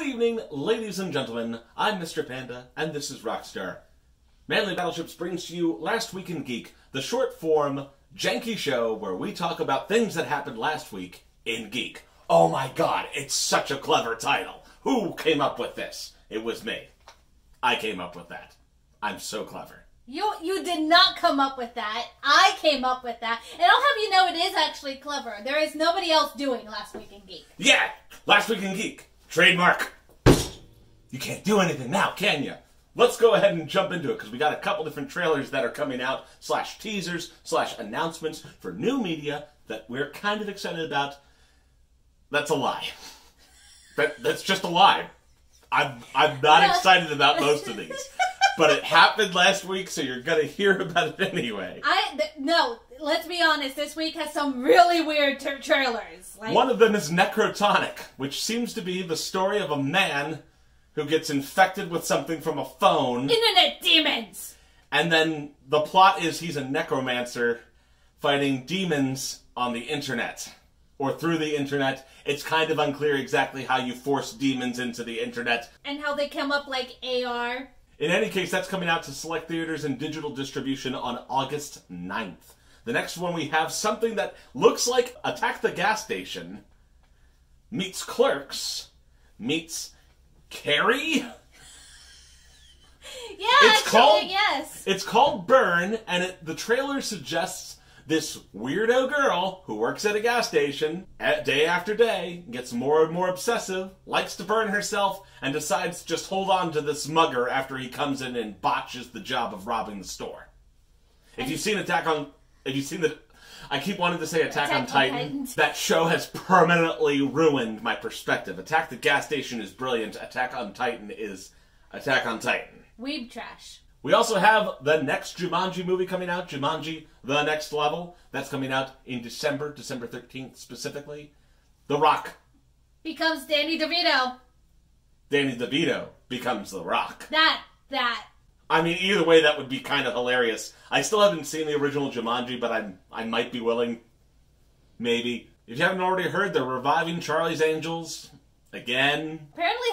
evening, ladies and gentlemen. I'm Mr. Panda, and this is Roxstar. Manly Battleships brings to you Last Week in Geek, the short-form, janky show where we talk about things that happened last week in Geek. Oh my god, it's such a clever title. Who came up with this? It was me. I came up with that. I'm so clever. You did not come up with that. I came up with that. And I'll have you know it is actually clever. There is nobody else doing Last Week in Geek. Yeah! Last Week in Geek. Trademark. You can't do anything now, can you? Let's go ahead and jump into it, because we got a couple different trailers that are coming out, / teasers, / announcements for new media that we're kind of excited about. That's a lie. That's just a lie. I'm not excited about most of these. But it happened last week, so you're going to hear about it anyway. No, let's be honest. This week has some really weird trailers. One of them is Necrotonic, which seems to be the story of a man who gets infected with something from a phone. Internet demons! And then the plot is he's a necromancer fighting demons on the internet. Or through the internet. It's kind of unclear exactly how you force demons into the internet. And how they come up like AR. In any case, that's coming out to select theaters and digital distribution on August 9th. The next one we have something that looks like Attack the Gas Station meets Clerks meets Carrie? Yeah, yes. It's called Burn, and the trailer suggests this weirdo girl who works at a gas station day after day, gets more and more obsessive, likes to burn herself, and decides to just hold on to this mugger after he comes in and botches the job of robbing the store. If you've seen I keep wanting to say Attack on Titan. That show has permanently ruined my perspective. Attack the Gas Station is brilliant. Attack on Titan is Attack on Titan. Weeb trash. We also have the next Jumanji movie coming out, Jumanji: The Next Level. That's coming out in December 13th specifically. The Rock becomes Danny DeVito. Danny DeVito becomes The Rock. That. I mean, either way, that would be kind of hilarious. I still haven't seen the original Jumanji, but I might be willing. Maybe. If you haven't already heard, they're reviving Charlie's Angels again. Apparently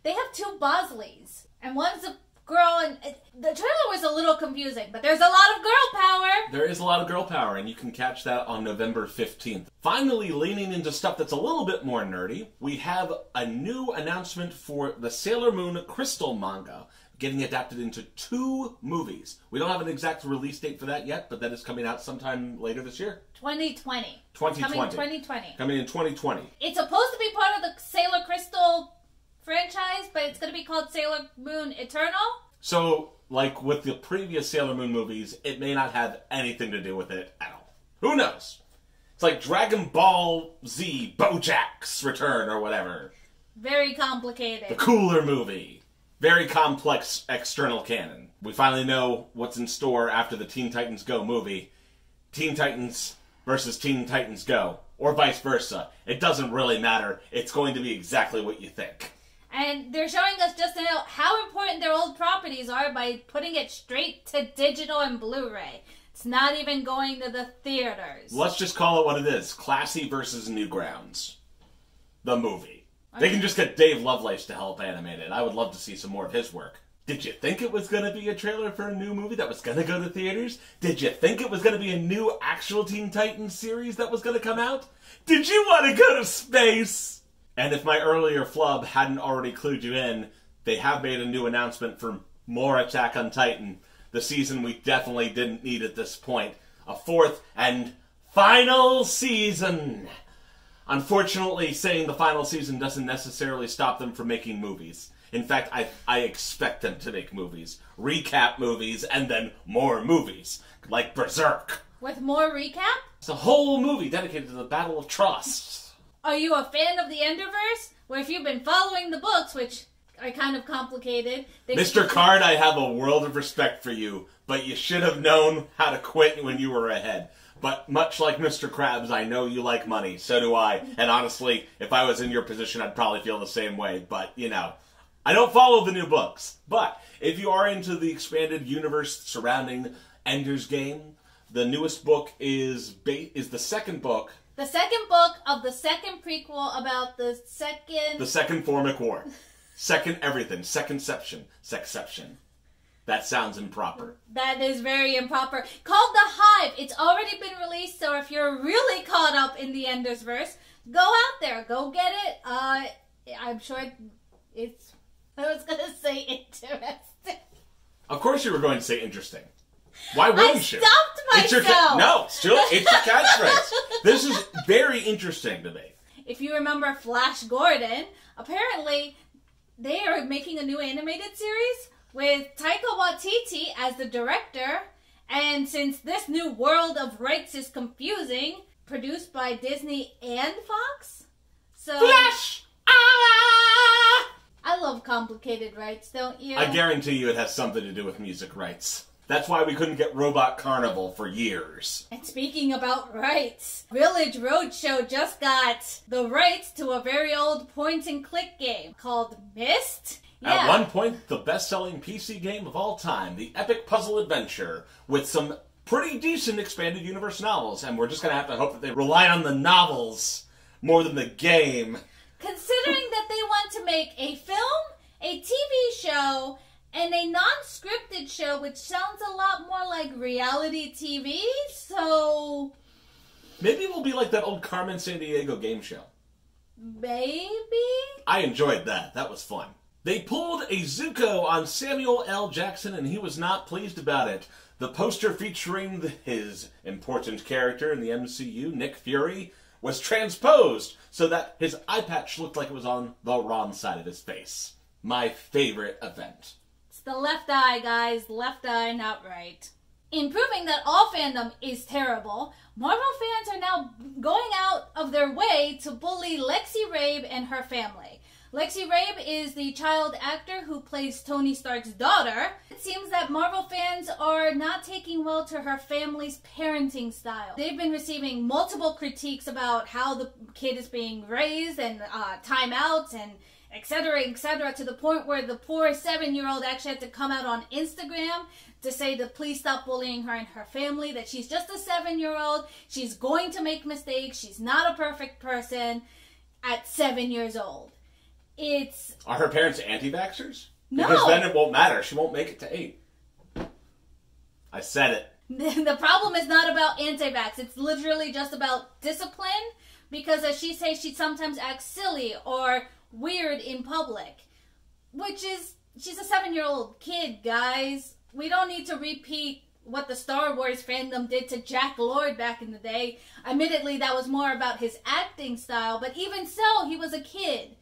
they have two Bosleys. And one's a girl, and the trailer was a little confusing, but there's a lot of girl power. There is a lot of girl power, and you can catch that on November 15th. Finally, leaning into stuff that's a little bit more nerdy, we have a new announcement for the Sailor Moon Crystal manga, getting adapted into 2 movies. We don't have an exact release date for that yet, but that is coming out sometime later this year. 2020. 2020. Coming 2020. Coming in 2020. It's supposed to be part of the Sailor Crystal franchise, but it's going to be called Sailor Moon Eternal. So, like with the previous Sailor Moon movies, it may not have anything to do with it at all. Who knows? It's like Dragon Ball Z Bojack's Return or whatever. Very complicated. The cooler movie. Very complex external canon. We finally know what's in store after the Teen Titans Go movie. Teen Titans versus Teen Titans Go. Or vice versa. It doesn't really matter. It's going to be exactly what you think. And they're showing us just how important their old properties are by putting it straight to digital and Blu-ray. It's not even going to the theaters. Let's just call it what it is. Classy versus Newgrounds. The movie. They can just get Dave Lovelace to help animate it. I would love to see some more of his work. Did you think it was going to be a trailer for a new movie that was going to go to theaters? Did you think it was going to be a new actual Teen Titans series that was going to come out? Did you want to go to space? And if my earlier flub hadn't already clued you in, they have made a new announcement for more Attack on Titan. The season we definitely didn't need at this point. A 4th and final season. Unfortunately, saying the final season doesn't necessarily stop them from making movies. In fact, I expect them to make movies. Recap movies, and then more movies. Like Berserk. With more recap? It's a whole movie dedicated to the Battle of Trust. Are you a fan of the Enderverse? Where if you've been following the books, which are kind of complicated... Mr. Card, I have a world of respect for you, but you should have known how to quit when you were ahead. But much like Mr. Krabs, I know you like money. So do I. And honestly, if I was in your position, I'd probably feel the same way. But, you know, I don't follow the new books. But if you are into the expanded universe surrounding Ender's Game, the newest book is the second book The second book of the second prequel about the second... The second Formic War. Second everything. Secondception. Sexception. That sounds improper. That is very improper. Called The Hive. It's already been released, so if you're really caught up in the Ender's Verse, go out there. Go get it. I'm sure it's... I was going to say interesting. Of course you were going to say interesting. Why wouldn't you? I stopped myself. No, still, it's your catchphrase. This is very interesting to me. If you remember Flash Gordon, apparently they are making a new animated series with Taika Waititi as the director. And since this new world of rights is confusing, produced by Disney and Fox. So Flash! I love complicated rights, don't you? I guarantee you it has something to do with music rights. That's why we couldn't get Robot Carnival for years. And speaking about rights, Village Roadshow just got the rights to a very old point-and-click game called Myst. Yeah. At one point, the best-selling PC game of all time, the epic puzzle adventure, with some pretty decent expanded universe novels, and we're just going to have to hope that they rely on the novels more than the game. Considering that they want to make a film, a TV show, and a non-scripted show, which sounds a lot more like reality TV, so... Maybe it will be like that old Carmen Sandiego game show. Maybe? I enjoyed that. That was fun. They pulled a Zuko on Samuel L. Jackson, and he was not pleased about it. The poster featuring his important character in the MCU, Nick Fury, was transposed so that his eyepatch looked like it was on the wrong side of his face. My favorite event. It's the left eye, guys. Left eye, not right. In proving that all fandom is terrible, Marvel fans are now going out of their way to bully Lexi Rabe and her family. Lexi Rabe is the child actor who plays Tony Stark's daughter. It seems that Marvel fans are not taking well to her family's parenting style. They've been receiving multiple critiques about how the kid is being raised and timeouts and etc., to the point where the poor 7-year-old actually had to come out on Instagram to say to please stop bullying her and her family, that she's just a 7-year-old, she's going to make mistakes, she's not a perfect person at 7 years old. Are her parents anti-vaxxers? No. Because then it won't matter. She won't make it to 8. I said it. The problem is not about anti-vax. It's literally just about discipline. Because as she says, she sometimes acts silly or weird in public. Which is, she's a 7-year-old kid, guys. We don't need to repeat what the Star Wars fandom did to Jack Lord back in the day. Admittedly, that was more about his acting style. But even so, he was a kid.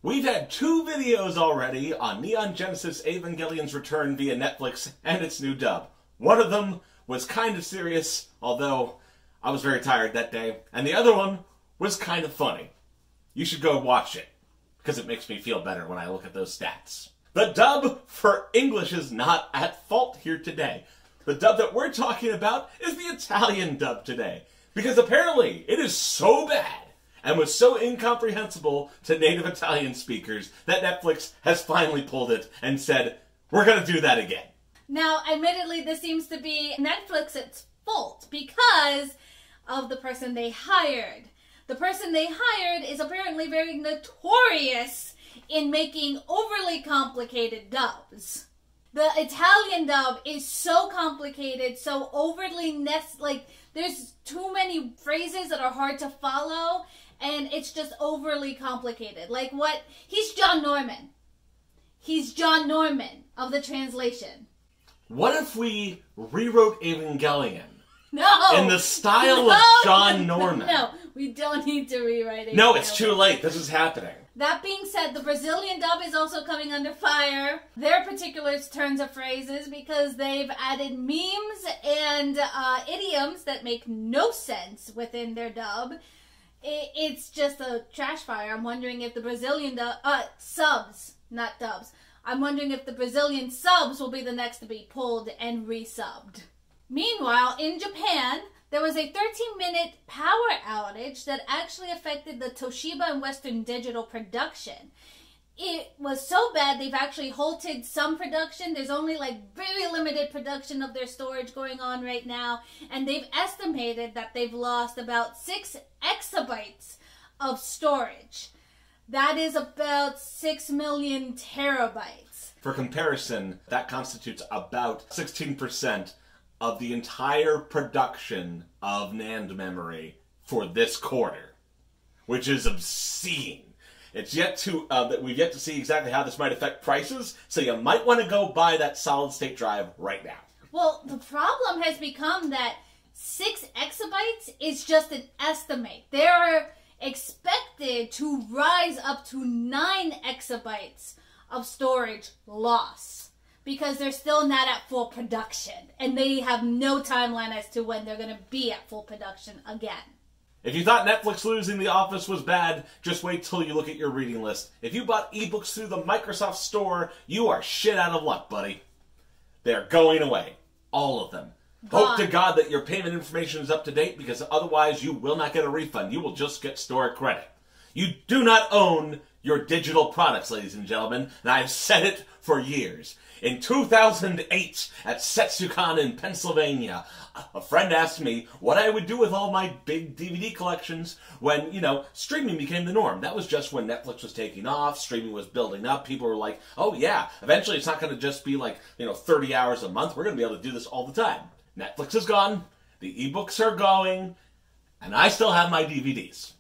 We've had 2 videos already on Neon Genesis Evangelion's return via Netflix and its new dub. One of them was kind of serious, although I was very tired that day. And the other one was kind of funny. You should go watch it, because it makes me feel better when I look at those stats. The dub for English is not at fault here today. The dub that we're talking about is the Italian dub today, because apparently it is so bad and was so incomprehensible to native Italian speakers that Netflix has finally pulled it and said, we're going to do that again. Now, admittedly, this seems to be Netflix's fault because of the person they hired. The person they hired is apparently very notorious in making overly complicated dubs. The Italian dub is so complicated, so overly there's too many phrases that are hard to follow, and it's just overly complicated. He's John Norman. He's John Norman of the translation. What if we rewrote Evangelion? No! In the style of John Norman. No, we don't need to rewrite it. No, it's too late. This is happening. That being said, the Brazilian dub is also coming under fire. Their particular turns of phrases because they've added memes and idioms that make no sense within their dub. It's just a trash fire. I'm wondering if the Brazilian subs, not dubs. I'm wondering if the Brazilian subs will be the next to be pulled and resubbed. Meanwhile, in Japan, there was a 13-minute power outage that actually affected the Toshiba and Western Digital production. it was so bad they've actually halted some production. There's only like very limited production of their storage going on right now, and they've estimated that they've lost about 6 exabytes of storage. That is about 6 million terabytes. For comparison, that constitutes about 16% of the entire production of NAND memory for this quarter, which is obscene. It's yet to we've yet to see exactly how this might affect prices, so you might want to go buy that solid-state drive right now. Well, the problem has become that 6 exabytes is just an estimate. They're expected to rise up to 9 exabytes of storage loss because they're still not at full production, and they have no timeline as to when they're going to be at full production again. If you thought Netflix losing The Office was bad, just wait till you look at your reading list. If you bought ebooks through the Microsoft Store, you are shit out of luck, buddy. They're going away. All of them. Hope to God that your payment information is up to date, because otherwise you will not get a refund. You will just get store credit. You do not own your digital products, ladies and gentlemen, and I've said it for years. In 2008, at Setsucon in Pennsylvania, a friend asked me what I would do with all my big DVD collections when, streaming became the norm. That was just when Netflix was taking off, streaming was building up. People were like, oh yeah, eventually it's not going to just be like, 30 hours a month. We're going to be able to do this all the time. Netflix is gone, the ebooks are going, and I still have my DVDs.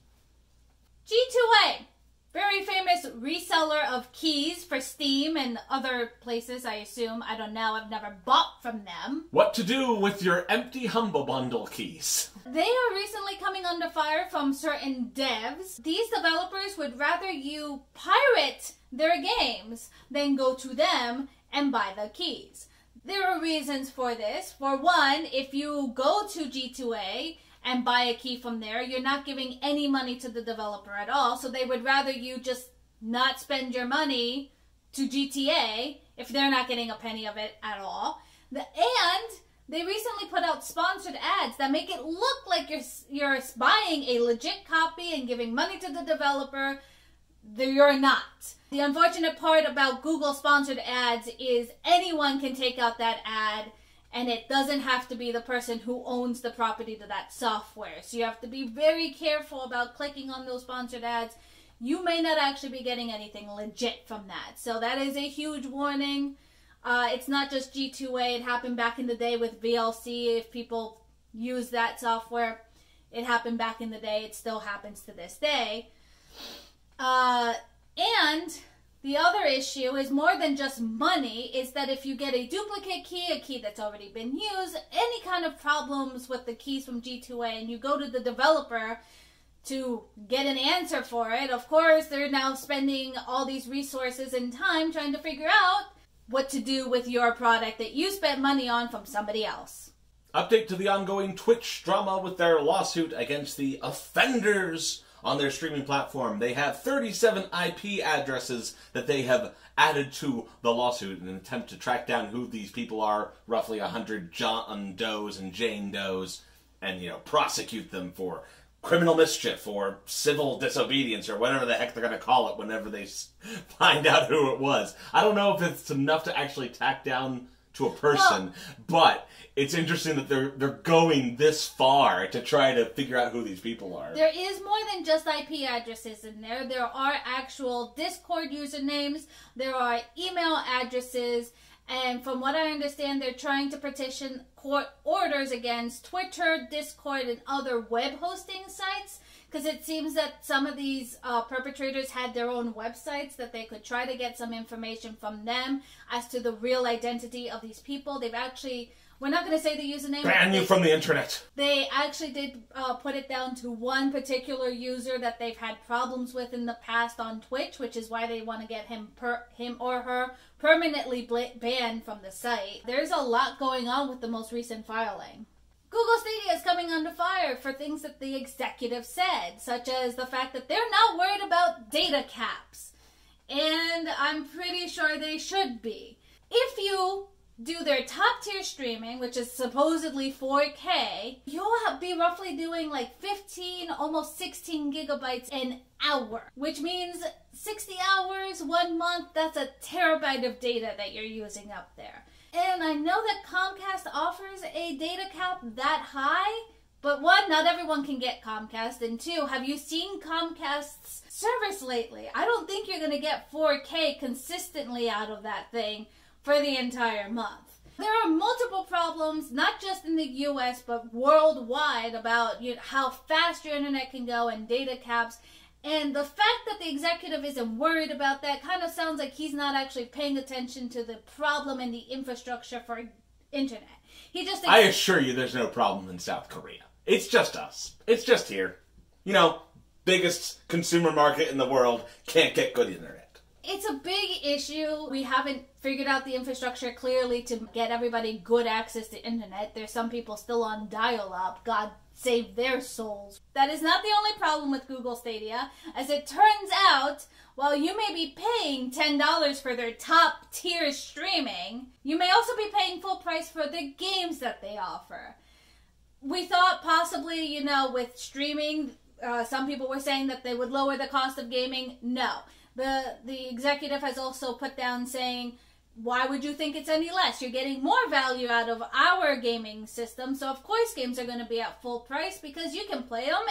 G2A. Very famous reseller of keys for Steam and other places, I assume. I don't know. I've never bought from them. What to do with your empty Humble Bundle keys? They are recently coming under fire from certain devs. These developers would rather you pirate their games than go to them and buy the keys. There are reasons for this. For one, if you go to G2A and buy a key from there, you're not giving any money to the developer at all, so they would rather you just not spend your money to GTA if they're not getting a penny of it at all. And they recently put out sponsored ads that make it look like you're buying a legit copy and giving money to the developer. You're not. The unfortunate part about Google sponsored ads is anyone can take out that ad, and it doesn't have to be the person who owns the property to that software. So you have to be very careful about clicking on those sponsored ads. You may not actually be getting anything legit from that. So that is a huge warning. It's not just G2A. It happened back in the day with VLC. If people use that software, it happened back in the day. It still happens to this day. And the other issue is more than just money, is that if you get a duplicate key, a key that's already been used, any kind of problems with the keys from G2A, and you go to the developer to get an answer for it, of course, they're now spending all these resources and time trying to figure out what to do with your product that you spent money on from somebody else. Update to the ongoing Twitch drama with their lawsuit against the offenders on their streaming platform. They have 37 IP addresses that they have added to the lawsuit in an attempt to track down who these people are, roughly 100 John Does and Jane Does, and, prosecute them for criminal mischief or civil disobedience or whatever the heck they're going to call it whenever they find out who it was. I don't know if it's enough to actually tack down to a person, but it's interesting that they're going this far to try to figure out who these people are. There is more than just IP addresses in there. There are actual Discord usernames. There are email addresses. And from what I understand, they're trying to petition court orders against Twitter, Discord, and other web hosting sites. Because it seems that some of these perpetrators had their own websites that they could try to get some information from them as to the real identity of these people. They've actually, we're not going to say the username. Ban you from the internet. They actually did put it down to one particular user that they've had problems with in the past on Twitch, which is why they want to get him or her permanently banned from the site. There's a lot going on with the most recent filing. Google Stadia is coming under fire for things that the executive said, such as the fact that they're not worried about data caps. And I'm pretty sure they should be. If you do their top tier streaming, which is supposedly 4K, you'll be roughly doing like 15, almost 16 gigabytes an hour, which means 60 hours, 1 month, that's a terabyte of data that you're using up there. And I know that Comcast offers a data cap that high, but one, not everyone can get Comcast, and two, have you seen Comcast's service lately? I don't think you're going to get 4K consistently out of that thing for the entire month. There are multiple problems, not just in the US, but worldwide about how fast your internet can go and data caps. And the fact that the executive isn't worried about that kind of sounds like he's not actually paying attention to the problem and the infrastructure for internet. He just I assure you there's no problem in South Korea. It's just us. It's just here. Biggest consumer market in the world, can't get good internet. It's a big issue. We haven't figured out the infrastructure clearly to get everybody good access to internet. There's some people still on dial-up. God save their souls. That is not the only problem with Google Stadia. As it turns out, while you may be paying $10 for their top tier streaming, you may also be paying full price for the games that they offer. We thought possibly, with streaming, some people were saying that they would lower the cost of gaming. No. The executive has also put down saying, why would you think it's any less? You're getting more value out of our gaming system, so of course games are going to be at full price because you can play them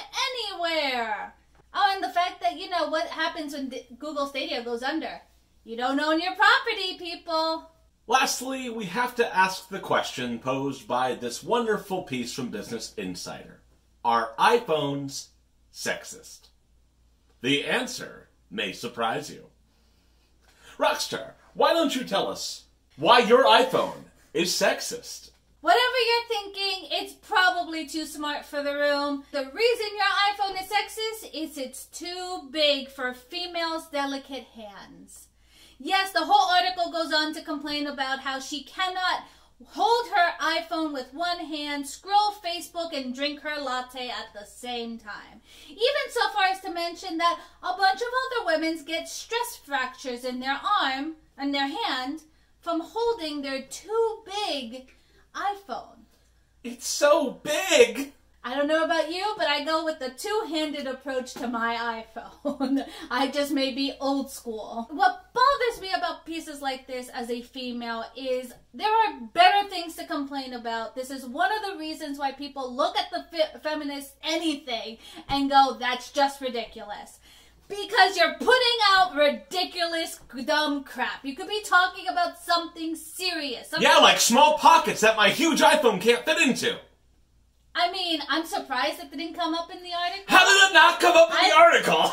anywhere. Oh, and the fact that, what happens when Google Stadia goes under? You don't own your property, people. Lastly, we have to ask the question posed by this wonderful piece from Business Insider. Are iPhones sexist? The answer may surprise you. Rockstar, why don't you tell us why your iPhone is sexist? Whatever you're thinking, it's probably too smart for the room. The reason your iPhone is sexist is it's too big for females' delicate hands. Yes, the whole article goes on to complain about how she cannot hold her iPhone with one hand, scroll Facebook, and drink her latte at the same time. Even so far as to mention that a bunch of other women get stress fractures in their arm and their hand from holding their too big iPhone. It's so big! I don't know about you, but I go with the two-handed approach to my iPhone. I just may be old school. What bothers me about pieces like this as a female is there are better things to complain about. This is one of the reasons why people look at the feminist anything and go, that's just ridiculous. Because you're putting out ridiculous, dumb crap. You could be talking about something serious. Yeah, like small pockets that my huge iPhone can't fit into. I mean, I'm surprised that didn't come up in the article. How did it not come up in the article?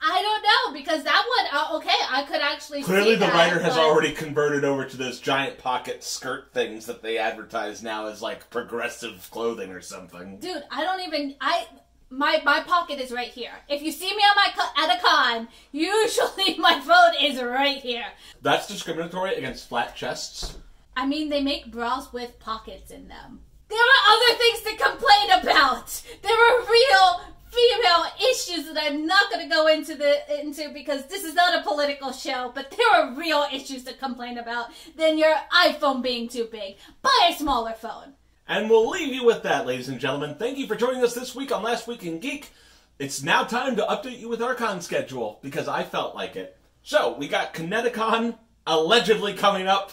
I don't know, because that would, okay, I could actually Clearly see that, the writer has already converted over to those giant pocket skirt things that they advertise now as, like, progressive clothing or something. Dude, I don't even, my pocket is right here. If you see me on at a con, usually my phone is right here. That's discriminatory against flat chests? I mean, they make bras with pockets in them. There are other things to complain about. There are real female issues that I'm not going to go into because this is not a political show, but there are real issues to complain about than your iPhone being too big. Buy a smaller phone. And we'll leave you with that, ladies and gentlemen. Thank you for joining us this week on Last Week in Geek. It's now time to update you with our con schedule because I felt like it. So, we got Kineticon allegedly coming up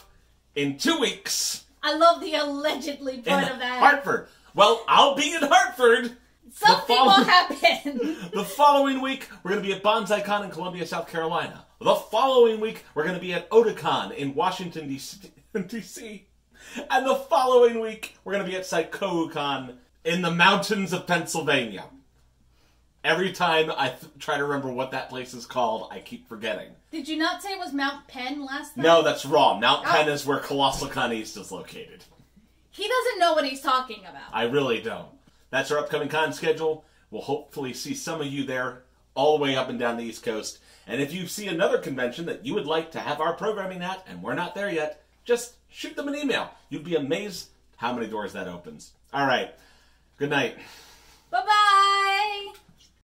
in 2 weeks. I love the allegedly part of that. Hartford. Well, I'll be in Hartford. Something will happen. The following week, we're going to be at BonsaiCon in Columbia, South Carolina. The following week, we're going to be at Otakon in Washington, D.C. And the following week, we're going to be at PsychoCon in the mountains of Pennsylvania. Every time I try to remember what that place is called, I keep forgetting. Did you not say it was Mount Penn last time? No, that's wrong. Mount Penn is where Colossal Con East is located. He doesn't know what he's talking about. I really don't. That's our upcoming con schedule. We'll hopefully see some of you there all the way up and down the East Coast. And if you see another convention that you would like to have our programming at, and we're not there yet, just shoot them an email. You'd be amazed how many doors that opens. All right. Good night. Bye-bye.